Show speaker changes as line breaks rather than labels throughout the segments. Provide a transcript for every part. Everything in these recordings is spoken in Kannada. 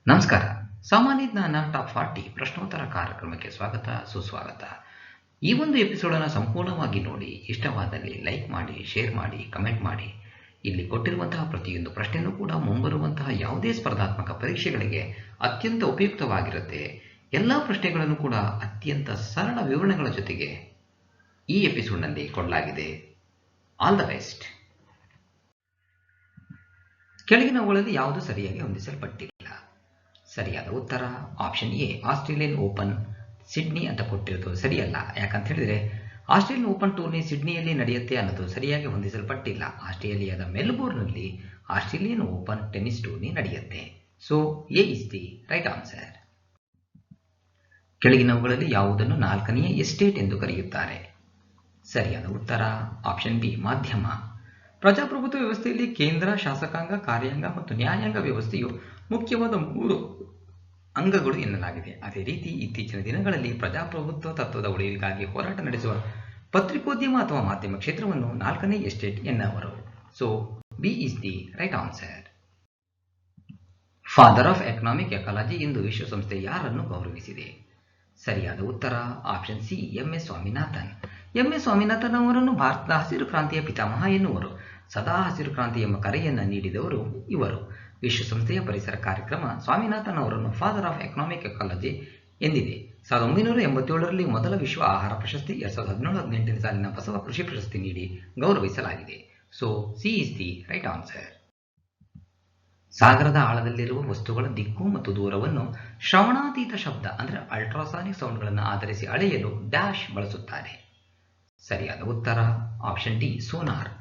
ನಮಸ್ಕಾರ. ಸಾಮಾನ್ಯ ಜ್ಞಾನ ಟಾಪ್ 40 ಪ್ರಶ್ನೋತ್ತರ ಕಾರ್ಯಕ್ರಮಕ್ಕೆ ಸ್ವಾಗತ ಸುಸ್ವಾಗತ. ಈ ಒಂದು ಎಪಿಸೋಡನ್ನು ಸಂಪೂರ್ಣವಾಗಿ ನೋಡಿ, ಇಷ್ಟವಾದಲ್ಲಿ ಲೈಕ್ ಮಾಡಿ, ಶೇರ್ ಮಾಡಿ, ಕಮೆಂಟ್ ಮಾಡಿ. ಇಲ್ಲಿ ಕೊಟ್ಟಿರುವಂತಹ ಪ್ರತಿಯೊಂದು ಪ್ರಶ್ನೆಯೂ ಕೂಡ ಮುಂಬರುವಂತಹ ಯಾವುದೇ ಸ್ಪರ್ಧಾತ್ಮಕ ಪರೀಕ್ಷೆಗಳಿಗೆ ಅತ್ಯಂತ ಉಪಯುಕ್ತವಾಗಿರುತ್ತೆ. ಎಲ್ಲ ಪ್ರಶ್ನೆಗಳನ್ನು ಕೂಡ ಅತ್ಯಂತ ಸರಳ ವಿವರಣೆಗಳ ಜೊತೆಗೆ ಈ ಎಪಿಸೋಡ್ನಲ್ಲಿ ಕೊಡಲಾಗಿದೆ. All the best. ಕೆಳಗಿನವುಗಳಲ್ಲಿ ಯಾವುದು ಸರಿಯಾಗಿ ಹೊಂದಿಸಲ್ಪಟ್ಟಿಲ್ಲ? ಸರಿಯಾದ ಉತ್ತರ option A, Australian Open Sydney ಅಂತ ಕೊಟ್ಟಿರೋದು ಸರಿಯಲ್ಲ. ಯಾಕಂತ ಹೇಳಿದ್ರೆ ಆಸ್ಟ್ರೇಲಿಯನ್ ಓಪನ್ ಟೂರ್ನಿ ಸಿಡ್ನಿಯಲ್ಲಿ ನಡೆಯುತ್ತೆ ಅನ್ನೋದು ಸರಿಯಾಗಿ ಹೊಂದಿಸಲ್ಪಟ್ಟಿಲ್ಲ. ಆಸ್ಟ್ರೇಲಿಯಾದ ಮೆಲ್ಬೋರ್ನ್ನಲ್ಲಿ ಆಸ್ಟ್ರೇಲಿಯನ್ ಓಪನ್ ಟೆನ್ನಿಸ್ ಟೂರ್ನಿ ನಡೆಯುತ್ತೆ. So A is the right answer. ಕೆಳಗಿನವುಗಳಲ್ಲಿ ಯಾವುದನ್ನು 4ನೇ ಎಸ್ಟೇಟ್ ಎಂದು ಕರೆಯುತ್ತಾರೆ? ಸರಿಯಾದ ಉತ್ತರ ಆಪ್ಷನ್ ಬಿ, ಮಾಧ್ಯಮ. ಪ್ರಜಾಪ್ರಭುತ್ವ ವ್ಯವಸ್ಥೆಯಲ್ಲಿ ಕೇಂದ್ರ, ಶಾಸಕಾಂಗ, ಕಾರ್ಯಾಂಗ ಮತ್ತು ನ್ಯಾಯಾಂಗ ವ್ಯವಸ್ಥೆಯು ಮುಖ್ಯವಾದ 3 ಅಂಗಗಳು ಎನ್ನಲಾಗಿದೆ. ಅದೇ ರೀತಿ ಇತ್ತೀಚಿನ ದಿನಗಳಲ್ಲಿ ಪ್ರಜಾಪ್ರಭುತ್ವ ತತ್ವದ ಉಳಿವಿಗಾಗಿ ಹೋರಾಟ ನಡೆಸುವ ಪತ್ರಿಕೋದ್ಯಮ ಅಥವಾ ಮಾಧ್ಯಮ ಕ್ಷೇತ್ರವನ್ನು 4ನೇ ಎಸ್ಟೇಟ್ ಎನ್ನುವರು. So B is the right answer. Father of economic ecology ಎಂದು ವಿಶ್ವಸಂಸ್ಥೆ ಯಾರನ್ನು ಗೌರವಿಸಿದೆ? ಸರಿಯಾದ ಉತ್ತರ option C, M S. Swaminathan. M S. Swaminathan ಅವರನ್ನು ಭಾರತದ ಹಸಿರು ಕ್ರಾಂತಿಯ ಪಿತಾಮಹ ಎನ್ನುವರು. ಸದಾ ಹಸಿರು ಕ್ರಾಂತಿ ಎಂಬ ಕರೆಯನ್ನು ನೀಡಿದವರು ಇವರು. ವಿಶ್ವಸಂಸ್ಥೆಯ ಪರಿಸರ ಕಾರ್ಯಕ್ರಮ ಸ್ವಾಮಿನಾಥನ್ ಅವರನ್ನು ಫಾದರ್ ಆಫ್ ಎಕನಾಮಿಕ್ ಎಕಾಲಜಿ ಎಂದಿದೆ. 1987ರಲ್ಲಿ ಮೊದಲ ವಿಶ್ವ ಆಹಾರ ಪ್ರಶಸ್ತಿ, 2017-18 ಸಾಲಿನ ಬಸವ ಕೃಷಿ ಪ್ರಶಸ್ತಿ ನೀಡಿ ಗೌರವಿಸಲಾಗಿದೆ. So C is the right answer. ಸಾಗರದ ಆಳದಲ್ಲಿರುವ ವಸ್ತುಗಳ ದಿಕ್ಕು ಮತ್ತು ದೂರವನ್ನು ಶ್ರವಣಾತೀತ ಶಬ್ದ ಅಂದರೆ ಅಲ್ಟ್ರಾಸಾನಿಕ್ ಸೌಂಡ್ಗಳನ್ನು ಆಧರಿಸಿ ಅಳೆಯಲು ಡ್ಯಾಶ್ ಬಳಸುತ್ತಾರೆ. ಸರಿಯಾದ ಉತ್ತರ ಆಪ್ಷನ್ ಡಿ, ಸೋನಾರ್.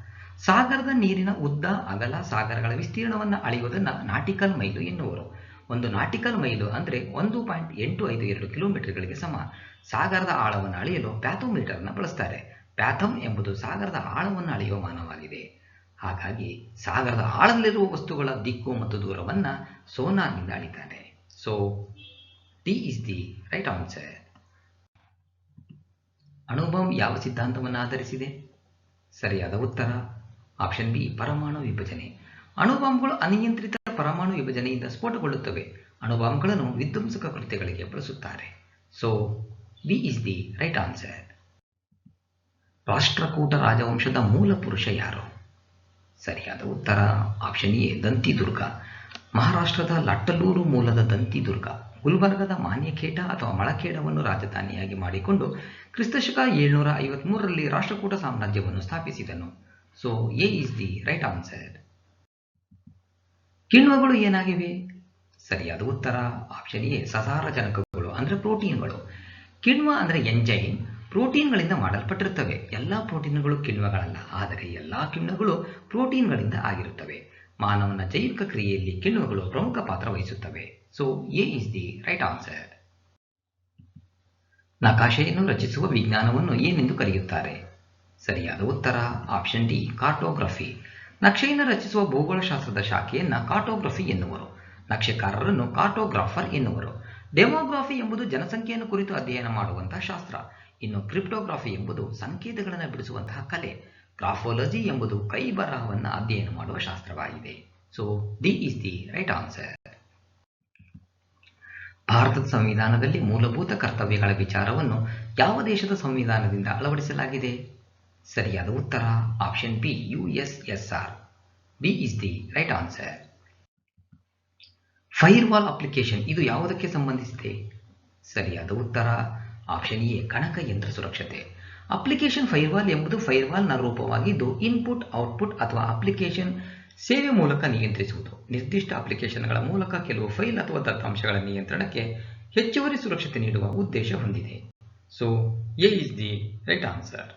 ಸಾಗರದ ನೀರಿನ ಉದ್ದ, ಅಗಲ, ಸಾಗರಗಳ ವಿಸ್ತೀರ್ಣವನ್ನು ಅಳೆಯುವುದನ್ನು ನಾಟಿಕಲ್ ಮೈಲು ಎನ್ನುವರು. ಒಂದು ನಾಟಿಕಲ್ ಮೈಲು ಅಂದರೆ 1.852 ಕಿಲೋಮೀಟರ್ಗಳಿಗೆ ಸಮ. ಸಾಗರದ ಆಳವನ್ನು ಅಳೆಯಲು ಪ್ಯಾಥೋಮೀಟರ್ನ ಬಳಸ್ತಾರೆ. ಪ್ಯಾಥಮ್ ಎಂಬುದು ಸಾಗರದ ಆಳವನ್ನು ಅಳೆಯುವ ಮಾನವಾಗಿದೆ. ಹಾಗಾಗಿ ಸಾಗರದ ಆಳದಲ್ಲಿರುವ ವಸ್ತುಗಳ ದಿಕ್ಕು ಮತ್ತು ದೂರವನ್ನು ಸೋನಾರ್ನಿಂದ ಅಳಿತಾರೆ. So D is the right answer. ಅಣುಬಾಂಬ್ ಯಾವ ಸಿದ್ಧಾಂತವನ್ನು ಆಧರಿಸಿದೆ? ಸರಿಯಾದ ಉತ್ತರ ಆಪ್ಷನ್ ಬಿ, ಪರಮಾಣು ವಿಭಜನೆ. ಅಣುಬಾಂಬ್ಗಳು ಅನಿಯಂತ್ರಿತ ಪರಮಾಣು ವಿಭಜನೆಯಿಂದ ಸ್ಫೋಟಗೊಳ್ಳುತ್ತವೆ. ಅಣುಬಾಂಬ್ಗಳನ್ನು ವಿಧ್ವಂಸಕ ಕೃತ್ಯಗಳಿಗೆ ಬಳಸುತ್ತಾರೆ. So B is the right answer. Rashtrakuta ರಾಜವಂಶದ ಮೂಲ ಪುರುಷ ಯಾರು? ಸರಿಯಾದ ಉತ್ತರ ಆಪ್ಷನ್ ಎ, ದಂತಿದುರ್ಗ. ಮಹಾರಾಷ್ಟ್ರದ ಲಟ್ಟಲೂರು ಮೂಲದ ದಂತಿದುರ್ಗ ಗುಲ್ಬರ್ಗದ ಮಾನ್ಯಖೇಡ ಅಥವಾ ಮಳಖೇಡವನ್ನು ರಾಜಧಾನಿಯಾಗಿ ಮಾಡಿಕೊಂಡು ಕ್ರಿಸ್ತಶಕ 753ರಲ್ಲಿ ರಾಷ್ಟ್ರಕೂಟ ಸಾಮ್ರಾಜ್ಯವನ್ನು ಸ್ಥಾಪಿಸಿದನು. So A is the right answer. ಕಿಣ್ವಗಳು ಏನಾಗಿವೆ? ಸರಿಯಾದ ಉತ್ತರ ಆಪ್ಷನ್ ಎ, ಸಸಾರಜನಕಗಳು ಅಂದರೆ ಪ್ರೋಟೀನ್ಗಳು. ಕಿಣ್ವ ಅಂದರೆ ಎಂಜೈಮ್, ಪ್ರೋಟೀನ್ಗಳಿಂದ ಮಾಡಲ್ಪಟ್ಟಿರುತ್ತವೆ. ಎಲ್ಲ ಪ್ರೋಟೀನ್ಗಳು ಕಿಣ್ವಗಳಲ್ಲ, ಆದರೆ ಎಲ್ಲ ಕಿಣ್ವಗಳು ಪ್ರೋಟೀನ್ಗಳಿಂದ ಆಗಿರುತ್ತವೆ. ಮಾನವನ ಜೈವಿಕ ಕ್ರಿಯೆಯಲ್ಲಿ ಕಿಣ್ವಗಳು ಪ್ರಮುಖ ಪಾತ್ರ ವಹಿಸುತ್ತವೆ. So A is the right answer. ನಕಾಶೆಯನ್ನು ರಚಿಸುವ ವಿಜ್ಞಾನವನ್ನು ಏನೆಂದು ಕರೆಯುತ್ತಾರೆ? ಸರಿಯಾದ ಉತ್ತರ ಆಪ್ಷನ್ ಡಿ, ಕಾರ್ಟೋಗ್ರಫಿ. ನಕ್ಷೆಯನ್ನು ರಚಿಸುವ ಭೂಗೋಳಶಾಸ್ತ್ರದ ಶಾಖೆಯನ್ನು ಕಾರ್ಟೋಗ್ರಫಿ ಎನ್ನುವರು. ನಕ್ಷೆಕಾರರನ್ನು ಕಾರ್ಟೋಗ್ರಾಫರ್ ಎನ್ನುವರು. ಡೆಮೋಗ್ರಫಿ ಎಂಬುದು ಜನಸಂಖ್ಯೆಯನ್ನು ಕುರಿತು ಅಧ್ಯಯನ ಮಾಡುವಂತಹ ಶಾಸ್ತ್ರ. ಇನ್ನು ಕ್ರಿಪ್ಟೋಗ್ರಫಿ ಎಂಬುದು ಸಂಕೇತಗಳನ್ನು ಬಿಡಿಸುವಂತಹ ಕಲೆ. ಗ್ರಾಫೋಲಜಿ ಎಂಬುದು ಕೈ ಬರಹವನ್ನು ಅಧ್ಯಯನ ಮಾಡುವ ಶಾಸ್ತ್ರವಾಗಿದೆ. So D is the right answer. ಭಾರತದ ಸಂವಿಧಾನದಲ್ಲಿ ಮೂಲಭೂತ ಕರ್ತವ್ಯಗಳ ವಿಚಾರವನ್ನು ಯಾವ ದೇಶದ ಸಂವಿಧಾನದಿಂದ ಅಳವಡಿಸಲಾಗಿದೆ? ಸರಿಯಾದ ಉತ್ತರ option B, USSR. B is the right answer. Firewall application ಇದು ಯಾವುದಕ್ಕೆ ಸಂಬಂಧಿಸಿದೆ? ಸರಿಯಾದ ಉತ್ತರ ಆಪ್ಷನ್ ಎ, ಗಣಕಯಂತ್ರ ಸುರಕ್ಷತೆ. ಅಪ್ಲಿಕೇಶನ್ ಫೈರ್ವಾಲ್ ಎಂಬುದು ಫೈರ್ವಾಲ್ನ ರೂಪವಾಗಿದ್ದು ಇನ್ಪುಟ್, ಔಟ್ಪುಟ್ ಅಥವಾ ಅಪ್ಲಿಕೇಶನ್ ಸೇವೆ ಮೂಲಕ ನಿಯಂತ್ರಿಸುವುದು. ನಿರ್ದಿಷ್ಟ ಅಪ್ಲಿಕೇಶನ್ಗಳ ಮೂಲಕ ಕೆಲವು ಫೈಲ್ ಅಥವಾ ದತ್ತಾಂಶಗಳ ನಿಯಂತ್ರಣಕ್ಕೆ ಹೆಚ್ಚುವರಿ ಸುರಕ್ಷತೆ ನೀಡುವ ಉದ್ದೇಶ ಹೊಂದಿದೆ. So A is the right answer.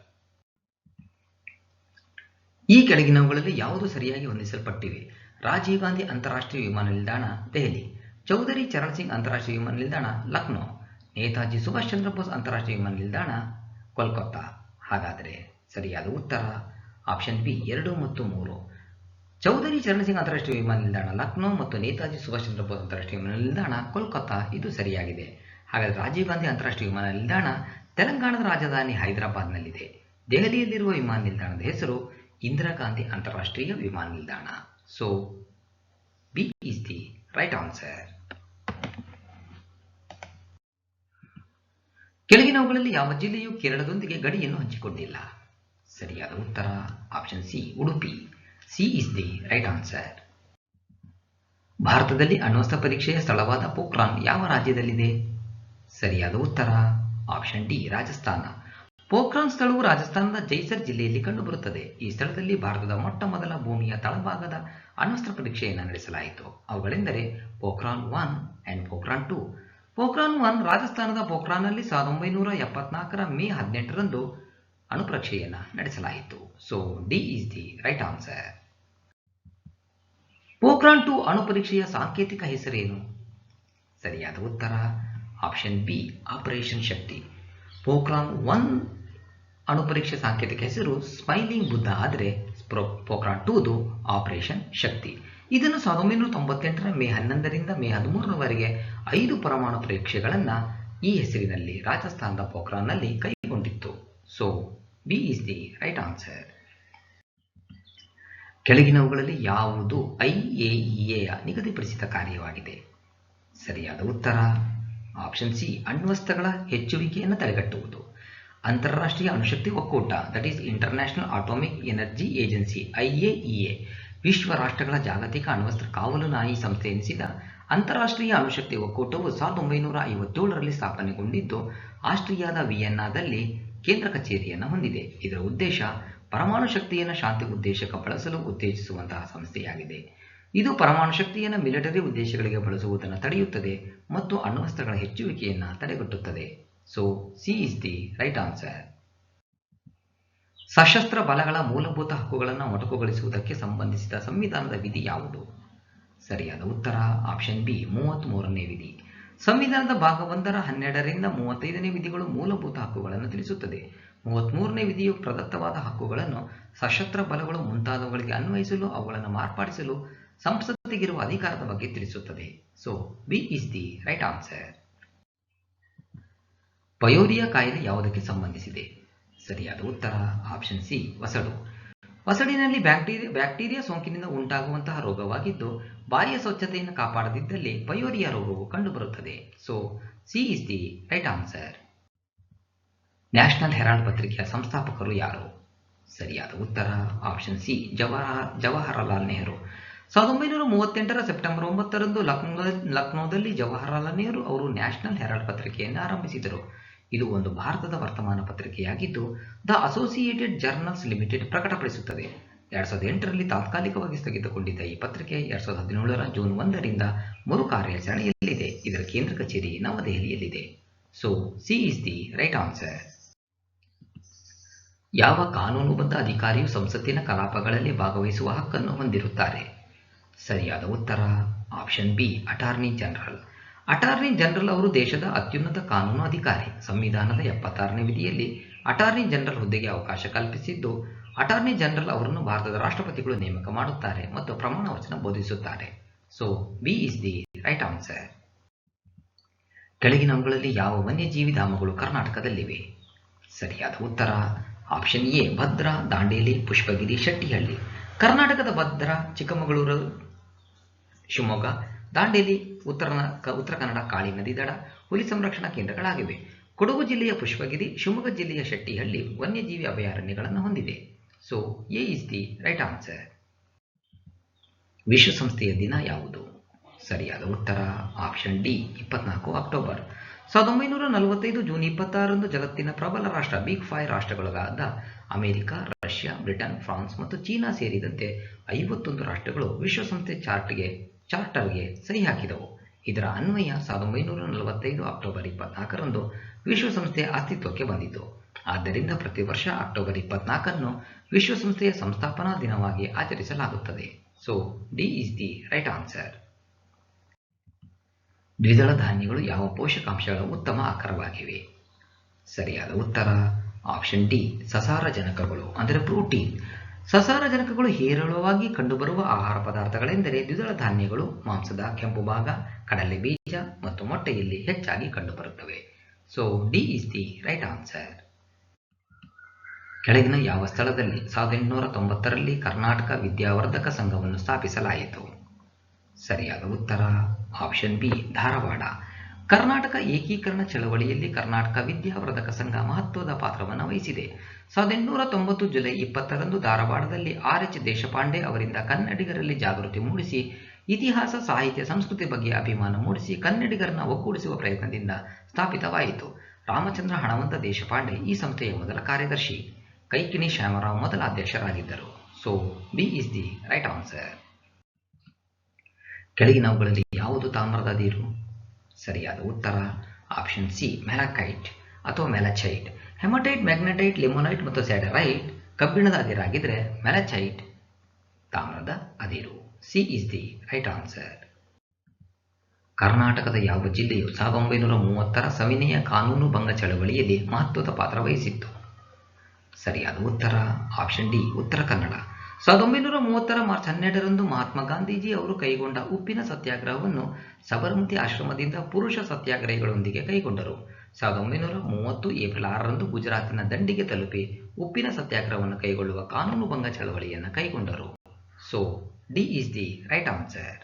ಈ ಕೆಳಗಿನವುಗಳಲ್ಲಿ ಯಾವುದು ಸರಿಯಾಗಿ ಹೊಂದಿಸಲ್ಪಟ್ಟಿವೆ? ರಾಜೀವ್ ಗಾಂಧಿ ಅಂತಾರಾಷ್ಟ್ರೀಯ ವಿಮಾನ ನಿಲ್ದಾಣ ದೆಹಲಿ, ಚೌಧರಿ ಚರಣ್ ಸಿಂಗ್ ಅಂತಾರಾಷ್ಟ್ರೀಯ ವಿಮಾನ ನಿಲ್ದಾಣ ಲಕ್ನೋ, ನೇತಾಜಿ ಸುಭಾಷ್ ಚಂದ್ರ ಬೋಸ್ ಅಂತಾರಾಷ್ಟ್ರೀಯ ವಿಮಾನ ನಿಲ್ದಾಣ ಕೋಲ್ಕತ್ತಾ. ಹಾಗಾದರೆ ಸರಿಯಾದ ಉತ್ತರ ಆಪ್ಷನ್ ಬಿ, 2 ಮತ್ತು 3. ಚೌಧರಿ ಚರಣ್ ಸಿಂಗ್ ಅಂತಾರಾಷ್ಟ್ರೀಯ ವಿಮಾನ ನಿಲ್ದಾಣ ಲಕ್ನೋ ಮತ್ತು ನೇತಾಜಿ ಸುಭಾಷ್ ಚಂದ್ರ ಬೋಸ್ ಅಂತಾರಾಷ್ಟ್ರೀಯ ವಿಮಾನ ನಿಲ್ದಾಣ ಕೋಲ್ಕತ್ತಾ ಇದು ಸರಿಯಾಗಿದೆ. ಹಾಗಾದರೆ ರಾಜೀವ್ ಗಾಂಧಿ ಅಂತಾರಾಷ್ಟ್ರೀಯ ವಿಮಾನ ನಿಲ್ದಾಣ ತೆಲಂಗಾಣದ ರಾಜಧಾನಿ ಹೈದರಾಬಾದ್ನಲ್ಲಿದೆ. ದೆಹಲಿಯಲ್ಲಿರುವ ವಿಮಾನ ನಿಲ್ದಾಣದ ಹೆಸರು ಇಂದಿರಾ ಗಾಂಧಿ ಅಂತಾರಾಷ್ಟ್ರೀಯ ವಿಮಾನ ನಿಲ್ದಾಣ. So B is the right answer. ಕೆಳಗಿನವುಗಳಲ್ಲಿ ಯಾವ ಜಿಲ್ಲೆಯು ಕೇರಳದೊಂದಿಗೆ ಗಡಿಯನ್ನು ಹಂಚಿಕೊಂಡಿಲ್ಲ? ಸರಿಯಾದ ಉತ್ತರ option C Udupi. C is the right answer. ಭಾರತದಲ್ಲಿ ಅಣ್ವಸ್ತ್ರ ಪರೀಕ್ಷೆಯ ಸ್ಥಳವಾದ ಪೋಖ್ರಾನ್ ಯಾವ ರಾಜ್ಯದಲ್ಲಿದೆ? ಸರಿಯಾದ ಉತ್ತರ ಆಪ್ಷನ್ ಡಿ ರಾಜಸ್ಥಾನ. ಪೋಖ್ರಾನ್ ಸ್ಥಳವು ರಾಜಸ್ಥಾನದ ಜೈಸರ್ ಜಿಲ್ಲೆಯಲ್ಲಿ ಕಂಡುಬರುತ್ತದೆ. ಈ ಸ್ಥಳದಲ್ಲಿ ಭಾರತದ ಮೊಟ್ಟ ಮೊದಲ ಭೂಮಿಯ ತಳಭಾಗದ ಅಣ್ವಸ್ತ್ರ ಪರೀಕ್ಷೆಯನ್ನು ನಡೆಸಲಾಯಿತು. ಅವುಗಳೆಂದರೆ ಪೋಖ್ರಾನ್ 1 ಅಂಡ್ ಪೋಖ್ರಾನ್ 2. ಪೋಖ್ರಾನ್ 1 ರಾಜಸ್ಥಾನದ ಪೋಖ್ರಾನ್ನಲ್ಲಿ 1974ರ ಮೇ 18ರಂದು ಅಣುಪರೀಕ್ಷೆಯನ್ನು ನಡೆಸಲಾಯಿತು. So D is the right answer. Pokhran 2 ಅಣುಪರೀಕ್ಷೆಯ ಸಾಂಕೇತಿಕ ಹೆಸರೇನು? ಸರಿಯಾದ ಉತ್ತರ ಆಪ್ಷನ್ ಬಿ ಆಪರೇಷನ್ ಶಕ್ತಿ. ಪೋಖ್ರಾನ್ 1 ಅಣುಪರೀಕ್ಷೆ ಸಾಂಕೇತಿಕ ಹೆಸರು ಸ್ಮೈಲಿಂಗ್ ಬುದ್ಧ ಆದರೆ ಪೋಖ್ರಾನ್ 2ದು ಆಪರೇಷನ್ ಶಕ್ತಿ. ಇದನ್ನು 1998ರ ಮೇ 11ರಿಂದ ಮೇ 13ರವರೆಗೆ 5 ಪರಮಾಣು ಪರೀಕ್ಷೆಗಳನ್ನು ಈ ಹೆಸರಿನಲ್ಲಿ ರಾಜಸ್ಥಾನದ ಪೋಖ್ರಾನ್ನಲ್ಲಿ ಕೈಗೊಂಡಿತ್ತು. So B is the right answer. ಕೆಳಗಿನವುಗಳಲ್ಲಿ ಯಾವುದು IAEAಯ ನಿಗದಿಪಡಿಸಿದ ಕಾರ್ಯವಾಗಿದೆ? ಸರಿಯಾದ ಉತ್ತರ ಆಪ್ಷನ್ ಸಿ ಅಣ್ವಸ್ತ್ರಗಳ ಹೆಚ್ಚುವಿಕೆಯನ್ನು ತಡೆಗಟ್ಟುವುದು. ಅಂತಾರಾಷ್ಟ್ರೀಯ ಅಣುಶಕ್ತಿ ಒಕ್ಕೂಟ that is international atomic energy agency IAEA ವಿಶ್ವ ರಾಷ್ಟ್ರಗಳ ಜಾಗತಿಕ ಅಣ್ವಸ್ತ್ರ ಕಾವಲು ನಾಯಿ ಸಂಸ್ಥೆ ಎನಿಸಿದ ಅಂತಾರಾಷ್ಟ್ರೀಯ ಅಣುಶಕ್ತಿ ಒಕ್ಕೂಟವು 1957ರಲ್ಲಿ ಸ್ಥಾಪನೆಗೊಂಡಿದ್ದು ಆಸ್ಟ್ರಿಯಾದ ವಿಯೆನ್ನಾದಲ್ಲಿ ಕೇಂದ್ರ ಕಚೇರಿಯನ್ನು ಹೊಂದಿದೆ. ಇದರ ಉದ್ದೇಶ ಪರಮಾಣು ಶಕ್ತಿಯನ್ನು ಶಾಂತಿ ಉದ್ದೇಶಕ್ಕೆ ಬಳಸಲು ಉತ್ತೇಜಿಸುವಂತಹ ಸಂಸ್ಥೆಯಾಗಿದೆ. ಇದು ಪರಮಾಣು ಶಕ್ತಿಯನ್ನು ಮಿಲಿಟರಿ ಉದ್ದೇಶಗಳಿಗೆ ಬಳಸುವುದನ್ನು ತಡೆಯುತ್ತದೆ ಮತ್ತು ಅಣ್ವಸ್ತ್ರಗಳ ಹೆಚ್ಚುವಿಕೆಯನ್ನು ತಡೆಗಟ್ಟುತ್ತದೆ. So C is the right answer. ಸಶಸ್ತ್ರ ಬಲಗಳ ಮೂಲಭೂತ ಹಕ್ಕುಗಳನ್ನು ಮೊಟಕುಗೊಳಿಸುವುದಕ್ಕೆ ಸಂಬಂಧಿಸಿದ ಸಂವಿಧಾನದ ವಿಧಿ ಯಾವುದು? ಸರಿಯಾದ ಉತ್ತರ ಆಪ್ಷನ್ ಬಿ 33ನೇ ವಿಧಿ. ಸಂವಿಧಾನದ ಭಾಗ 1ರ 12ರಿಂದ 35ನೇ ವಿಧಿಗಳು ಮೂಲಭೂತ ಹಕ್ಕುಗಳನ್ನು ತಿಳಿಸುತ್ತದೆ. 33ನೇ ವಿಧಿಯು ಪ್ರದತ್ತವಾದ ಹಕ್ಕುಗಳನ್ನು ಸಶಸ್ತ್ರ ಬಲಗಳು ಮುಂತಾದವುಗಳಿಗೆ ಅನ್ವಯಿಸಲು ಅವುಗಳನ್ನು ಮಾರ್ಪಡಿಸಲು ಸಂಸತ್ತಿಗಿರುವ ಅಧಿಕಾರದ ಬಗ್ಗೆ ತಿಳಿಸುತ್ತದೆ. So B is the right answer. Pyorrhoea ಕಾಯಿಲೆ ಯಾವುದಕ್ಕೆ ಸಂಬಂಧಿಸಿದೆ? ಸರಿಯಾದ ಉತ್ತರ ಆಪ್ಷನ್ ಸಿ ವಸಡು. ವಸಡಿನಲ್ಲಿ ಬ್ಯಾಕ್ಟೀರಿಯಾ ಸೋಂಕಿನಿಂದ ಉಂಟಾಗುವಂತಹ ರೋಗವಾಗಿದ್ದು ಬಾಯಿಯ ಸ್ವಚ್ಛತೆಯನ್ನು ಕಾಪಾಡದಿದ್ದಲ್ಲಿ ಪಯೋರಿಯಾ ರೋಗವು ಕಂಡುಬರುತ್ತದೆ. So C is the right answer. National Herald ಪತ್ರಿಕೆಯ ಸಂಸ್ಥಾಪಕರು ಯಾರು? ಸರಿಯಾದ ಉತ್ತರ ಆಪ್ಷನ್ ಸಿ ಜವಾಹರಲಾಲ್ ನೆಹರು. 1938ರ ಸೆಪ್ಟೆಂಬರ್ 9ರಂದು ಲಕ್ನೋದಲ್ಲಿ ಜವಾಹರಲಾಲ್ ನೆಹರು ಅವರು ನ್ಯಾಷನಲ್ ಹೆರಾಲ್ಡ್ ಪತ್ರಿಕೆಯನ್ನು ಆರಂಭಿಸಿದರು. ಇದು ಒಂದು ಭಾರತದ ವರ್ತಮಾನ ಪತ್ರಿಕೆಯಾಗಿದ್ದು ದ ಅಸೋಸಿಯೇಟೆಡ್ ಜರ್ನಲ್ಸ್ ಲಿಮಿಟೆಡ್ ಪ್ರಕಟಪಡಿಸುತ್ತದೆ. 2008ರಲ್ಲಿ ತಾತ್ಕಾಲಿಕವಾಗಿ ಸ್ಥಗಿತಗೊಂಡಿದ್ದ ಈ ಪತ್ರಿಕೆ 2017ರ ಜೂನ್ 1ರಿಂದ ಮರು ಕಾರ್ಯಾಚರಣೆಯಲ್ಲಿದೆ. ಇದರ ಕೇಂದ್ರ ಕಚೇರಿ ನವದೆಹಲಿಯಲ್ಲಿದೆ. So C is the right answer. ಯಾವ ಕಾನೂನುಬದ್ಧ ಅಧಿಕಾರಿಯು ಸಂಸತ್ತಿನ ಕಲಾಪಗಳಲ್ಲಿ ಭಾಗವಹಿಸುವ ಹಕ್ಕನ್ನು ಹೊಂದಿರುತ್ತಾರೆ? ಸರಿಯಾದ ಉತ್ತರ option B attorney general. Attorney general ಅವರು ದೇಶದ ಅತ್ಯುನ್ನತ ಕಾನೂನು ಅಧಿಕಾರಿ. ಸಂವಿಧಾನದ 76ನೇ ವಿಧಿಯಲ್ಲಿ ಅಟಾರ್ನಿ ಜನರಲ್ ಹುದ್ದೆಗೆ ಅವಕಾಶ ಕಲ್ಪಿಸಿದ್ದು ಅಟಾರ್ನಿ ಜನರಲ್ ಅವರನ್ನು ಭಾರತದ ರಾಷ್ಟ್ರಪತಿಗಳು ನೇಮಕ ಮಾಡುತ್ತಾರೆ ಮತ್ತು ಪ್ರಮಾಣ ವಚನ ಬೋಧಿಸುತ್ತಾರೆ. So B is the right answer. ಕೆಳಗಿನವುಗಳಲ್ಲಿ ಯಾವ ವನ್ಯಜೀವಿ ಧಾಮಗಳು ಕರ್ನಾಟಕದಲ್ಲಿವೆ? ಸರಿಯಾದ ಉತ್ತರ ಆಪ್ಷನ್ ಎ ಭದ್ರಾ, ದಾಂಡೇಲಿ, ಪುಷ್ಪಗಿರಿ, ಶೆಟ್ಟಿಹಳ್ಳಿ. ಕರ್ನಾಟಕದ ಭದ್ರಾ, ಚಿಕ್ಕಮಗಳೂರು, ಶಿವಮೊಗ್ಗ, ದಾಂಡೇಲಿ, ಉತ್ತರ ಕನ್ನಡ ಕಾಳಿ ನದಿ ದಡ ಹುಲಿ ಸಂರಕ್ಷಣಾ ಕೇಂದ್ರಗಳಾಗಿವೆ. ಕೊಡಗು ಜಿಲ್ಲೆಯ ಪುಷ್ಪಗಿರಿ, ಶಿವಮೊಗ್ಗ ಜಿಲ್ಲೆಯ ಶೆಟ್ಟಿಹಳ್ಳಿ ವನ್ಯಜೀವಿ ಅಭಯಾರಣ್ಯಗಳನ್ನು ಹೊಂದಿದೆ. So A is the right answer. ವಿಶ್ವಸಂಸ್ಥೆಯ ದಿನ ಯಾವುದು? ಸರಿಯಾದ ಉತ್ತರ ಆಪ್ಷನ್ ಡಿ 24 ಅಕ್ಟೋಬರ್. 1945 ಜೂನ್ 26ರಂದು ಜಗತ್ತಿನ ಪ್ರಬಲ ರಾಷ್ಟ್ರ ಬಿಗ್ 5 ರಾಷ್ಟ್ರಗಳಾದ ಅಮೆರಿಕ, ರಷ್ಯಾ, ಬ್ರಿಟನ್, ಫ್ರಾನ್ಸ್ ಮತ್ತು ಚೀನಾ ಸೇರಿದಂತೆ 51 ರಾಷ್ಟ್ರಗಳು ವಿಶ್ವಸಂಸ್ಥೆ ಚಾರ್ಟರ್ಗೆ ಸಹಿ ಹಾಕಿದವು. ಇದರ ಅನ್ವಯ 1945 ಅಕ್ಟೋಬರ್ 24ರಂದು ವಿಶ್ವಸಂಸ್ಥೆ ಅಸ್ತಿತ್ವಕ್ಕೆ ಬಂದಿತು. ಆದ್ದರಿಂದ ಪ್ರತಿ ವರ್ಷ ಅಕ್ಟೋಬರ್ 24ನ್ನು ವಿಶ್ವಸಂಸ್ಥೆಯ ಸಂಸ್ಥಾಪನಾ ದಿನವಾಗಿ ಆಚರಿಸಲಾಗುತ್ತದೆ. So D is the right answer. ದ್ವಿದಳ ಧಾನ್ಯಗಳು ಯಾವ ಪೋಷಕಾಂಶಗಳ ಉತ್ತಮ ಆಕರವಾಗಿವೆ? ಸರಿಯಾದ ಉತ್ತರ ಆಪ್ಷನ್ ಡಿ ಸಸಾರಜನಕಗಳು ಅಂದರೆ ಪ್ರೋಟೀನ್. ಸಸಾರಜನಕಗಳು ಹೇರಳವಾಗಿ ಕಂಡುಬರುವ ಆಹಾರ ಪದಾರ್ಥಗಳೆಂದರೆ ದ್ವಿದಳ ಧಾನ್ಯಗಳು, ಮಾಂಸದ ಕೆಂಪು ಭಾಗ, ಕಡಲೆ ಬೀಜ ಮತ್ತು ಮೊಟ್ಟೆಯಲ್ಲಿ ಹೆಚ್ಚಾಗಿ ಕಂಡುಬರುತ್ತವೆ. So D is the right answer. ಕೆಳಗಿನ ಯಾವ ಸ್ಥಳದಲ್ಲಿ 1890ರಲ್ಲಿ ಕರ್ನಾಟಕ ವಿದ್ಯಾವರ್ಧಕ ಸಂಘವನ್ನು ಸ್ಥಾಪಿಸಲಾಯಿತು? ಸರಿಯಾದ ಉತ್ತರ ಆಪ್ಷನ್ ಬಿ ಧಾರವಾಡ. ಕರ್ನಾಟಕ ಏಕೀಕರಣ ಚಳವಳಿಯಲ್ಲಿ ಕರ್ನಾಟಕ ವಿದ್ಯಾವರ್ಧಕ ಸಂಘ ಮಹತ್ವದ ಪಾತ್ರವನ್ನು ವಹಿಸಿದೆ. 1890 ಜುಲೈ 20ರಂದು ಧಾರವಾಡದಲ್ಲಿ ಆರ್.ಎಚ್. ದೇಶಪಾಂಡೆ ಅವರಿಂದ ಕನ್ನಡಿಗರಲ್ಲಿ ಜಾಗೃತಿ ಮೂಡಿಸಿ, ಇತಿಹಾಸ, ಸಾಹಿತ್ಯ, ಸಂಸ್ಕೃತಿ ಬಗ್ಗೆ ಅಭಿಮಾನ ಮೂಡಿಸಿ ಕನ್ನಡಿಗರನ್ನ ಒಗ್ಗೂಡಿಸುವ ಪ್ರಯತ್ನದಿಂದ ಸ್ಥಾಪಿತವಾಯಿತು. ರಾಮಚಂದ್ರ ಹಣವಂತ ದೇಶಪಾಂಡೆ ಈ ಸಂಸ್ಥೆಯ ಮೊದಲ ಕಾರ್ಯದರ್ಶಿ. ಕೈಕಿಣಿ ಶ್ಯಾಮರಾವ್ ಮೊದಲ ಅಧ್ಯಕ್ಷರಾಗಿದ್ದರು. So B is the right answer. ಕೆಳಗಿನವುಗಳಲ್ಲಿ ಯಾವುದು ತಾಮ್ರದ ಅದಿರು? ಸರಿಯಾದ ಉತ್ತರ ಆಪ್ಷನ್ ಸಿ ಮೆಲಕೈಟ್ ಅಥವಾ ಮೆಲಚೈಟ್. ಹೆಮಟೈಟ್, ಮ್ಯಾಗ್ನೆಟೈಟ್, ಲಿಮೊನೈಟ್ ಮತ್ತು ಸ್ಯಾಟರೈಟ್ ಕಬ್ಬಿಣದ ಅದಿರಾಗಿದ್ದರೆ ಮೆಲಚೈಟ್ ತಾಮ್ರದ ಅದಿರು. C is the right answer. ಕರ್ನಾಟಕದ ಯಾವ ಜಿಲ್ಲೆಯು 1930ರ ಸವಿನಯ ಕಾನೂನು ಭಂಗ ಚಳವಳಿಯಲ್ಲಿ ಮಹತ್ವದ ಪಾತ್ರ ವಹಿಸಿತ್ತು? ಸರಿಯಾದ ಉತ್ತರ option D Uttara Kannada. 1930ರ March 12ರಂದು Mahatma Gandhiji ಅವರು ಕೈಗೊಂಡ ಉಪ್ಪಿನ ಸತ್ಯಾಗ್ರಹವನ್ನು ಸಬರಮತಿ ಆಶ್ರಮದಿಂದ ಪುರುಷ ಸತ್ಯಾಗ್ರಹಿಗಳೊಂದಿಗೆ ಕೈಗೊಂಡರು. 1930 ಏಪ್ರಿಲ್ 6ರಂದು ಗುಜರಾತಿನ ದಂಡಿಗೆ ತಲುಪಿ ಉಪ್ಪಿನ ಸತ್ಯಾಗ್ರಹವನ್ನು ಕೈಗೊಳ್ಳುವ ಕಾನೂನು ಭಂಗ ಚಳವಳಿಯನ್ನು ಕೈಗೊಂಡರು. So D is the right answer.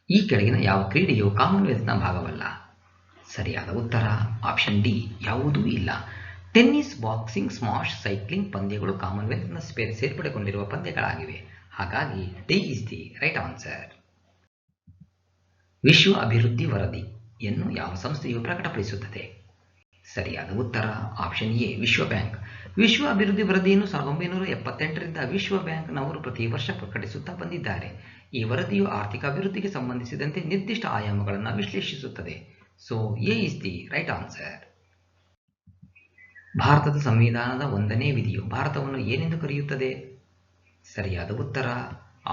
ಈ ಕೆಳಗಿನ ಯಾವ ಕ್ರೀಡೆಯು ಕಾಮನ್ವೆಲ್ತ್ನ ಭಾಗವಲ್ಲ? ಸರಿಯಾದ ಉತ್ತರ ಆಪ್ಷನ್ ಡಿ ಯಾವುದೂ ಇಲ್ಲ. ಟೆನ್ನಿಸ್, ಬಾಕ್ಸಿಂಗ್, ಸ್ಮಾಶ್, ಸೈಕ್ಲಿಂಗ್ ಪಂದ್ಯಗಳು ಕಾಮನ್ವೆಲ್ತ್ನ ಸೇರ್ಪಡೆಗೊಂಡಿರುವ ಪಂದ್ಯಗಳಾಗಿವೆ. ಹಾಗಾಗಿ D is the right answer. ವಿಶ್ವ ಅಭಿವೃದ್ಧಿ ವರದಿಯನ್ನು ಯಾವ ಸಂಸ್ಥೆಯು ಪ್ರಕಟಪಡಿಸುತ್ತದೆ? ಸರಿಯಾದ ಉತ್ತರ ಆಪ್ಷನ್ ಎ ವಿಶ್ವ ಬ್ಯಾಂಕ್. ವಿಶ್ವ ಅಭಿವೃದ್ಧಿ ವರದಿಯನ್ನು 1978ರಿಂದ ವಿಶ್ವ ಬ್ಯಾಂಕ್ನವರು ಪ್ರತಿ ವರ್ಷ ಪ್ರಕಟಿಸುತ್ತಾ ಬಂದಿದ್ದಾರೆ. ಈ ವರದಿಯು ಆರ್ಥಿಕ ಅಭಿವೃದ್ಧಿಗೆ ಸಂಬಂಧಿಸಿದಂತೆ ನಿರ್ದಿಷ್ಟ ಆಯಾಮಗಳನ್ನು ವಿಶ್ಲೇಷಿಸುತ್ತದೆ. So A is the right answer. ಭಾರತದ ಸಂವಿಧಾನದ 1ನೇ ವಿಧಿಯು ಭಾರತವನ್ನು ಏನೆಂದು ಕರೆಯುತ್ತದೆ? ಸರಿಯಾದ ಉತ್ತರ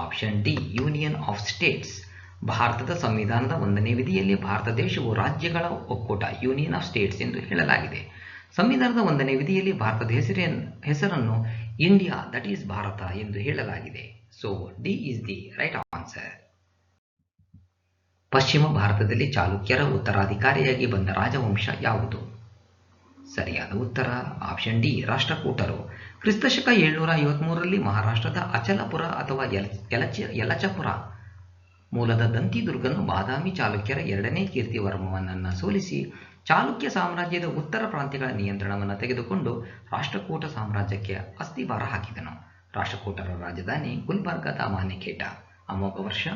option D union of States. ಭಾರತದ ಸಂವಿಧಾನದ 1ನೇ ವಿಧಿಯಲ್ಲಿ ಭಾರತ ದೇಶವು ರಾಜ್ಯಗಳ ಒಕ್ಕೂಟ ಯೂನಿಯನ್ ಆಫ್ ಸ್ಟೇಟ್ಸ್ ಎಂದು ಹೇಳಲಾಗಿದೆ. ಸಂವಿಧಾನದ 1ನೇ ವಿಧಿಯಲ್ಲಿ ಭಾರತದ ಹೆಸರನ್ನು ಇಂಡಿಯಾ ದಟ್ ಈಸ್ ಭಾರತ ಎಂದು ಹೇಳಲಾಗಿದೆ. So D is the right answer. ಪಶ್ಚಿಮ ಭಾರತದಲ್ಲಿ ಚಾಲುಕ್ಯರ ಉತ್ತರಾಧಿಕಾರಿಯಾಗಿ ಬಂದ ರಾಜವಂಶ ಯಾವುದು? ಸರಿಯಾದ ಉತ್ತರ ಆಪ್ಷನ್ ಡಿ ರಾಷ್ಟ್ರಕೂಟರು. ಕ್ರಿಸ್ತಶಕ 753ರಲ್ಲಿ ಮಹಾರಾಷ್ಟ್ರದ ಅಚಲಪುರ ಅಥವಾ ಯಲಚಪುರ ಮೂಲದ ದಂತಿದುರ್ಗನು ಬಾದಾಮಿ ಚಾಲುಕ್ಯರ 2ನೇ ಕೀರ್ತಿವರ್ಮನನ್ನು ಸೋಲಿಸಿ ಚಾಲುಕ್ಯ ಸಾಮ್ರಾಜ್ಯದ ಉತ್ತರ ಪ್ರಾಂತ್ಯಗಳ ನಿಯಂತ್ರಣವನ್ನು ತೆಗೆದುಕೊಂಡು ರಾಷ್ಟ್ರಕೂಟ ಸಾಮ್ರಾಜ್ಯಕ್ಕೆ ಅಸ್ತಿವಾರ ಹಾಕಿದನು. ರಾಷ್ಟ್ರಕೂಟರ ರಾಜಧಾನಿ ಗುಲ್ಬರ್ಗಾದ ಮಾನ್ಯಖೇಟ. ಅಮೋಘ ವರ್ಷ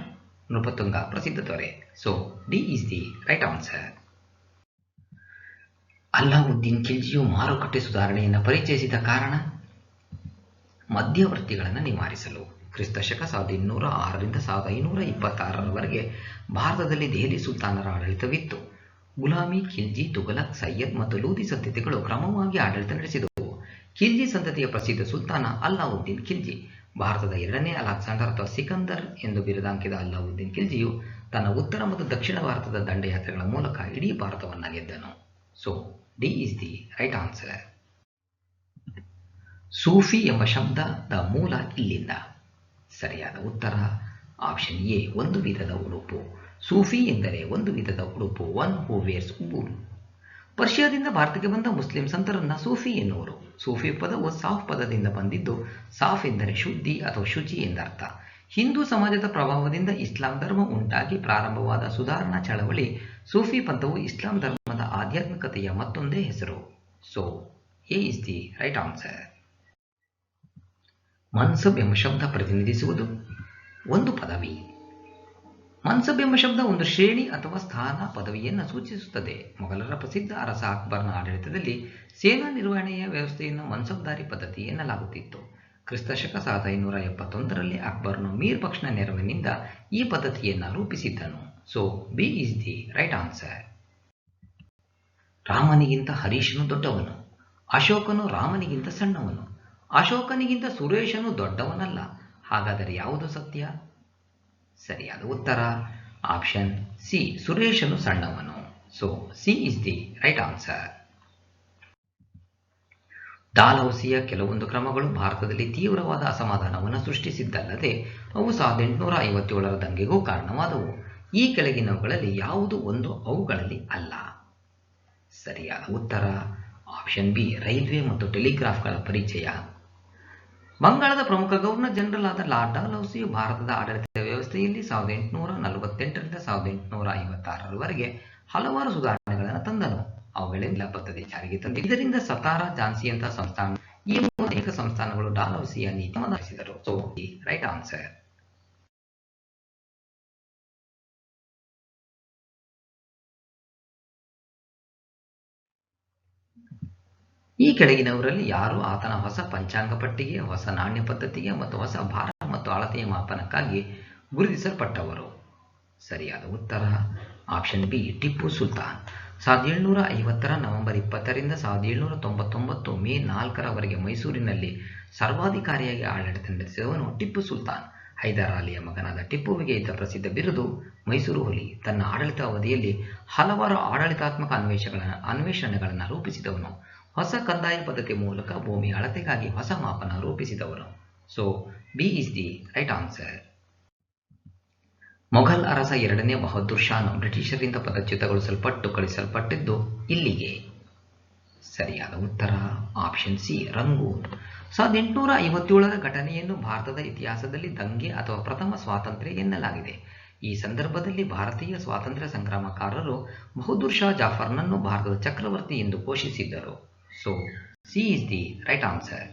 ನೃಪತುಂಗ ಪ್ರಸಿದ್ಧ ದೊರೆ. So D is the right answer. Alauddin ಖಿಲ್ಜಿಯು ಮಾರುಕಟ್ಟೆ ಸುಧಾರಣೆಯನ್ನು ಪರಿಚಯಿಸಿದ ಕಾರಣ? ಮಧ್ಯವರ್ತಿಗಳನ್ನು ನಿವಾರಿಸಲು. ಕ್ರಿಸ್ತಶಕ 1806ರಿಂದ 1526ರವರೆಗೆ ಭಾರತದಲ್ಲಿ ದೆಹಲಿ ಸುಲ್ತಾನರ ಆಡಳಿತವಿತ್ತು. ಗುಲಾಮಿ, ಖಿಲ್ಜಿ, ತುಘಲಕ್, ಸಯ್ಯದ್ ಮತ್ತು ಲೂದಿ ಸಂತತಿಗಳು ಕ್ರಮವಾಗಿ ಆಡಳಿತ ನಡೆಸಿದವು. ಖಿಲ್ಜಿ ಸಂತತಿಯ ಪ್ರಸಿದ್ಧ ಸುಲ್ತಾನ ಅಲ್ಲಾವುದ್ದೀನ್ ಖಿಲ್ಜಿ. ಭಾರತದ 2ನೇ ಅಲೆಕ್ಸಾಂಡರ್ ಅಥವಾ ಸಿಕಂದರ್ ಎಂದು ಬಿರುದಾಂಕಿತ ಅಲ್ಲಾವುದ್ದೀನ್ ಖಿಲ್ಜಿಯು ತನ್ನ ಉತ್ತರ ಮತ್ತು ದಕ್ಷಿಣ ಭಾರತದ ದಂಡಯಾತ್ರೆಗಳ ಮೂಲಕ ಇಡೀ ಭಾರತವನ್ನು ಗೆದ್ದನು. So D is the right answer. ಸೂಫಿ ಎಂಬ ಶಬ್ದದ ಮೂಲ ಇಲ್ಲಿಂದ. ಸರಿಯಾದ ಉತ್ತರ ಆಪ್ಷನ್ ಎ ಒಂದು ವಿಧದ ಉಡುಪು. ಸೂಫಿ ಎಂದರೆ ಒಂದು ವಿಧದ ಉಡುಪು, ಒನ್ ಹೂ ವೇರ್ಸ್ ಉಬೂಲ್. ಪರ್ಷಿಯಾದಿಂದ ಭಾರತಕ್ಕೆ ಬಂದ ಮುಸ್ಲಿಂ ಸಂತರನ್ನ ಸೂಫಿ ಎನ್ನುವರು. ಸೂಫಿ ಪದವು ಸಾಫ್ ಪದದಿಂದ ಬಂದಿದ್ದು, ಸಾಫ್ ಎಂದರೆ ಶುದ್ಧಿ ಅಥವಾ ಶುಚಿ ಎಂದರ್ಥ. ಹಿಂದೂ ಸಮಾಜದ ಪ್ರಭಾವದಿಂದ ಇಸ್ಲಾಂ ಧರ್ಮ ಉಂಟಾಗಿ ಪ್ರಾರಂಭವಾದ ಸುಧಾರಣಾ ಚಳವಳಿ ಸೂಫಿ ಪಂಥವು ಇಸ್ಲಾಂ ಧರ್ಮದ ಆಧ್ಯಾತ್ಮಿಕತೆಯ ಮತ್ತೊಂದೇ ಹೆಸರು. So A is the right answer. ಮನ್ಸಬ್ ಎಂಬ ಶಬ್ದ ಪ್ರತಿನಿಧಿಸುವುದು ಒಂದು ಪದವಿ. ಮನ್ಸಬ್ ಎಂಬ ಶಬ್ದ ಒಂದು ಶ್ರೇಣಿ ಅಥವಾ ಸ್ಥಾನ ಪದವಿಯನ್ನು ಸೂಚಿಸುತ್ತದೆ. ಮೊಘಲರ ಪ್ರಸಿದ್ಧ ಅರಸ ಅಕ್ಬರ್ನ ಆಡಳಿತದಲ್ಲಿ ಸೇನಾ ನಿರ್ವಹಣೆಯ ವ್ಯವಸ್ಥೆಯನ್ನು ಮನ್ಸಬ್ದಾರಿ ಪದ್ಧತಿ ಎನ್ನಲಾಗುತ್ತಿತ್ತು. ಕ್ರಿಸ್ತಶಕ 1571ರಲ್ಲಿ ಅಕ್ಬರ್ನು ಮೀರ್ ಬಕ್ಷನ ನೆರವಿನಿಂದ ಈ ಪದ್ಧತಿಯನ್ನು ರೂಪಿಸಿದ್ದನು. So B is the right answer. ರಾಮನಿಗಿಂತ ಹರೀಶನು ದೊಡ್ಡವನು. ಅಶೋಕನು ರಾಮನಿಗಿಂತ ಸಣ್ಣವನು. ಅಶೋಕನಿಗಿಂತ ಸುರೇಶನು ದೊಡ್ಡವನಲ್ಲ. ಹಾಗಾದರೆ ಯಾವುದು ಸತ್ಯ? ಸರಿಯಾದ ಉತ್ತರ ಆಪ್ಷನ್ ಸಿ ಸುರೇಶನು ಸಣ್ಣವನು. So C is the right answer. ಡಾಲ್ಹೌಸಿಯ ಕೆಲವೊಂದು ಕ್ರಮಗಳು ಭಾರತದಲ್ಲಿ ತೀವ್ರವಾದ ಅಸಮಾಧಾನವನ್ನು ಸೃಷ್ಟಿಸಿದ್ದಲ್ಲದೆ ಅವು 1857ರ ದಂಗೆಗೂ ಕಾರಣವಾದವು. ಈ ಕೆಳಗಿನವುಗಳಲ್ಲಿ ಯಾವುದು ಒಂದು ಅವುಗಳಲ್ಲಿ ಅಲ್ಲ? ಸರಿಯಾದ ಉತ್ತರ ಆಪ್ಷನ್ ಬಿ ರೈಲ್ವೆ ಮತ್ತು ಟೆಲಿಗ್ರಾಫ್ಗಳ ಪರಿಚಯ. ಬಂಗಾಳದ ಪ್ರಮುಖ ಗವರ್ನರ್ ಜನರಲ್ ಆದ ಲಾರ್ಡ್ ಡಾಲ್ಹೌಸಿಯು ಭಾರತದ ಆಡಳಿತ ವ್ಯವಸ್ಥೆಯಲ್ಲಿ 1848ರಿಂದ 1856ರವರೆಗೆ ಹಲವಾರು ಸುಧಾರಣೆಗಳನ್ನು ತಂದನು. ಅವುಗಳಿಂದ ಪದ್ಧತಿ ಜಾರಿಗೆ ತಂದ. ಇದರಿಂದ ಸತಾರಾ, ಝಾನ್ಸಿಯಂತಹ ಸಂಸ್ಥಾನ ಈ ಅನೇಕ ಸಂಸ್ಥಾನಗಳು ಡಾಲೌಸಿಯ ನೀತಿ ಅನುಸರಿಸಿದರು. So right answer. ಈ ಕೆಳಗಿನವರಲ್ಲಿ ಯಾರು ಆತನ ಹೊಸ ಪಂಚಾಂಗ ಪಟ್ಟಿಗೆ, ಹೊಸ ನಾಣ್ಯ ಪದ್ಧತಿಗೆ ಮತ್ತು ಹೊಸ ಭಾರ ಮತ್ತು ಅಳತೆಯ ಮಾಪನಕ್ಕಾಗಿ ಗುರುತಿಸಲ್ಪಟ್ಟವರು? ಸರಿಯಾದ ಉತ್ತರ ಆಪ್ಷನ್ ಬಿ, ಟಿಪ್ಪು ಸುಲ್ತಾನ್. 1750ರ ನವೆಂಬರ್ 20ರಿಂದ 1799 ಮೇ 4ರವರೆಗೆ ಮೈಸೂರಿನಲ್ಲಿ ಸರ್ವಾಧಿಕಾರಿಯಾಗಿ ಆಡಳಿತ ನಡೆಸಿದವನು ಟಿಪ್ಪು ಸುಲ್ತಾನ್. ಹೈದರ್ ಅಲಿಯ ಮಗನಾದ ಟಿಪ್ಪುವಿಗೆ ಇದ್ದ ಪ್ರಸಿದ್ಧ ಬಿರುದು ಮೈಸೂರು ಹುಲಿ. ತನ್ನ ಆಡಳಿತ ಅವಧಿಯಲ್ಲಿ ಹಲವಾರು ಆಡಳಿತಾತ್ಮಕ ಅನ್ವೇಷಣೆಗಳನ್ನು ರೂಪಿಸಿದವನು. ಹೊಸ ಕಂದಾಯ ಪದ್ಧತಿ ಮೂಲಕ ಭೂಮಿ ಅಳತೆಗಾಗಿ ಹೊಸ ಮಾಪನ ರೂಪಿಸಿದವರು. So B is the right answer. Mughal ಅರಸ 2ನೇ ಬಹದ್ದೂರ್ ಶಾನು ಬ್ರಿಟಿಷರಿಂದ ಪದಚ್ಯುತಗೊಳಿಸಲ್ಪಟ್ಟು ಕಳಿಸಲ್ಪಟ್ಟಿದ್ದು ಇಲ್ಲಿಗೆ? ಸರಿಯಾದ ಉತ್ತರ ಆಪ್ಷನ್ ಸಿ, ರಂಗೂನ್. 1857ರ ಘಟನೆಯನ್ನು ಭಾರತದ ಇತಿಹಾಸದಲ್ಲಿ ದಂಗೆ ಅಥವಾ ಪ್ರಥಮ ಸ್ವಾತಂತ್ರ್ಯ ಎನ್ನಲಾಗಿದೆ. ಈ ಸಂದರ್ಭದಲ್ಲಿ ಭಾರತೀಯ ಸ್ವಾತಂತ್ರ್ಯ ಸಂಗ್ರಾಮಕಾರರು ಬಹದ್ದೂರ್ ಶಾ ಜಾಫರ್ನನ್ನು ಭಾರತದ ಚಕ್ರವರ್ತಿ ಎಂದು ಘೋಷಿಸಿದ್ದರು. So C is the right answer.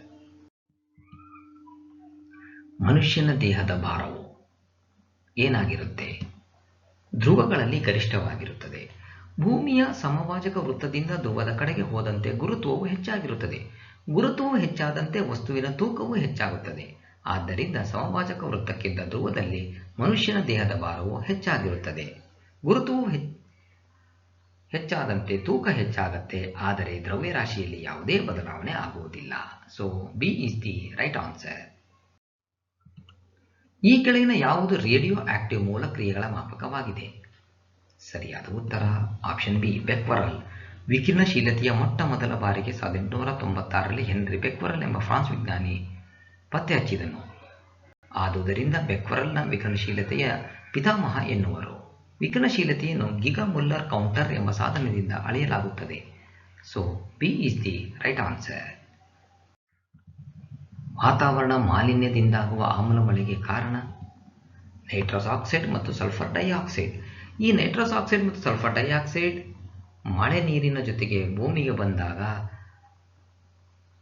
ಮನುಷ್ಯನ ದೇಹದ ಭಾರವು ಏನಾಗಿರುತ್ತೆ? ಧ್ರುವಗಳಲ್ಲಿ ಗರಿಷ್ಠವಾಗಿರುತ್ತದೆ. ಭೂಮಿಯ ಸಮಭಾಜಕ ವೃತ್ತದಿಂದ ಧ್ರುವದ ಕಡೆಗೆ ಹೋದಂತೆ ಗುರುತ್ವವು ಹೆಚ್ಚಾಗಿರುತ್ತದೆ. ಗುರುತ್ವವು ಹೆಚ್ಚಾದಂತೆ ವಸ್ತುವಿನ ತೂಕವು ಹೆಚ್ಚಾಗುತ್ತದೆ. ಆದ್ದರಿಂದ ಸಮಭಾಜಕ ವೃತ್ತಕ್ಕಿಂತ ಧ್ರುವದಲ್ಲಿ ಮನುಷ್ಯನ ದೇಹದ ಭಾರವು ಹೆಚ್ಚಾಗಿರುತ್ತದೆ. ಗುರುತ್ವವು ಹೆಚ್ಚಾದಂತೆ ತೂಕ ಹೆಚ್ಚಾಗತ್ತೆ, ಆದರೆ ದ್ರವ್ಯರಾಶಿಯಲ್ಲಿ ಯಾವುದೇ ಬದಲಾವಣೆ ಆಗುವುದಿಲ್ಲ. So B is the right answer. ಈ ಕೆಳಗಿನ ಯಾವುದು ರೇಡಿಯೋ ಆಕ್ಟಿವ್ ಮೂಲ ಕ್ರಿಯೆಗಳ ಮಾಪಕವಾಗಿದೆ? ಸರಿಯಾದ ಉತ್ತರ ಆಪ್ಷನ್ ಬಿ, ಬೆಕ್ವರಲ್. ವಿಕಿರಣಶೀಲತೆಯ ಮೊಟ್ಟ ಮೊದಲ ಬಾರಿಗೆ 1896ರಲ್ಲಿ ಹೆನ್ರಿ ಬೆಕ್ವರಲ್ ಎಂಬ ಫ್ರಾನ್ಸ್ ವಿಜ್ಞಾನಿ ಪತ್ತೆ ಹಚ್ಚಿದನು. ಆದುದರಿಂದ ಬೆಕ್ವರಲ್ನ ವಿಕಿರಣಶೀಲತೆಯ ಪಿತಾಮಹ ಎನ್ನುವರು. ವಿಕಿರಣಶೀಲತೆಯನ್ನು ಗಿಗಾ ಮುಲ್ಲರ್ ಕೌಂಟರ್ ಎಂಬ ಸಾಧನದಿಂದ ಅಳೆಯಲಾಗುತ್ತದೆ. So B is the right answer. ವಾತಾವರಣ ಮಾಲಿನ್ಯದಿಂದಾಗುವ ಆಮ್ಲ ಮಳೆಗೆ ಕಾರಣ? ನೈಟ್ರಸ್ ಆಕ್ಸೈಡ್ ಮತ್ತು ಸಲ್ಫರ್ ಡೈಆಕ್ಸೈಡ್. ಈ ನೈಟ್ರಸ್ ಆಕ್ಸೈಡ್ ಮತ್ತು ಸಲ್ಫರ್ ಡೈಆಕ್ಸೈಡ್ ಮಳೆ ನೀರಿನ ಜೊತೆಗೆ ಭೂಮಿಗೆ ಬಂದಾಗ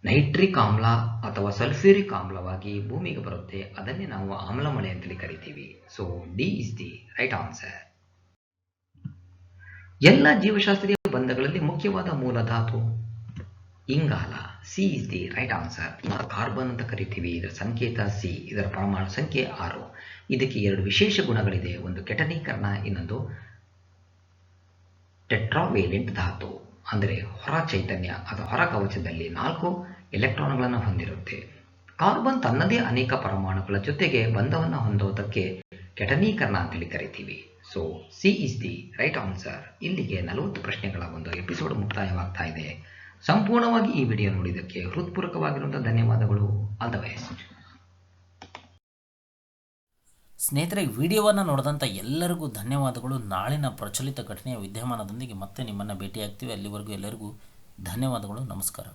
ನೈಟ್ರಿಕ್ ಆಮ್ಲ ಅಥವಾ ಸಲ್ಫ್ಯೂರಿಕ್ ಆಮ್ಲವಾಗಿ ಭೂಮಿಗೆ ಬರುತ್ತೆ. ಅದನ್ನೇ ನಾವು ಆಮ್ಲ ಮಳೆ ಅಂತೇಳಿ ಕರಿತೀವಿ. So D is the right answer. ಎಲ್ಲ ಜೀವಶಾಸ್ತ್ರೀಯ ಬಂಧಗಳಲ್ಲಿ ಮುಖ್ಯವಾದ ಮೂಲ ಧಾತು? ಇಂಗಾಲ. C is the right answer. Carbon ಅಂತ ಕರಿತೀವಿ. ಇದರ ಸಂಕೇತ ಸಿ. ಇದರ ಪರಮಾಣು ಸಂಖ್ಯೆ 6. ಇದಕ್ಕೆ 2 ವಿಶೇಷ ಗುಣಗಳಿದೆ. ಒಂದು ಕೆಟನೀಕರಣ, ಇನ್ನೊಂದು ಟೆಟ್ರಾವೇಲೆಂಟ್ ಧಾತು. ಅಂದರೆ ಹೊರ ಚೈತನ್ಯ ಅಥವಾ ಹೊರ ಕವಚದಲ್ಲಿ 4 ಎಲೆಕ್ಟ್ರಾನ್ಗಳನ್ನು ಹೊಂದಿರುತ್ತೆ. ಕಾರ್ಬನ್ ತನ್ನದೇ ಅನೇಕ ಪರಮಾಣುಗಳ ಜೊತೆಗೆ ಬಂಧವನ್ನು ಹೊಂದೋದಕ್ಕೆ ಕೆಟನೀಕರಣ ಅಂತೇಳಿ ಕರಿತೀವಿ. So C is the right answer. ಇಲ್ಲಿಗೆ 40 ಪ್ರಶ್ನೆಗಳ ಒಂದು ಎಪಿಸೋಡ್ ಮುಕ್ತಾಯವಾಗ್ತಾ ಇದೆ. ಸಂಪೂರ್ಣವಾಗಿ ಈ ವಿಡಿಯೋ ನೋಡಿದ್ದಕ್ಕೆ ಹೃತ್ಪೂರ್ವಕವಾಗಿರುವಂತಹ ಧನ್ಯವಾದಗಳು. All the best.
ಸ್ನೇಹಿತರೆ, ವಿಡಿಯೋವನ್ನು ನೋಡಿದಂಥ ಎಲ್ಲರಿಗೂ ಧನ್ಯವಾದಗಳು. ನಾಳಿನ ಪ್ರಚಲಿತ ಘಟನೆಯ ವಿದ್ಯಮಾನದೊಂದಿಗೆ ಮತ್ತೆ ನಿಮ್ಮನ್ನು ಭೇಟಿಯಾಗ್ತೀವಿ. ಅಲ್ಲಿವರೆಗೂ ಎಲ್ಲರಿಗೂ ಧನ್ಯವಾದಗಳು. ನಮಸ್ಕಾರ.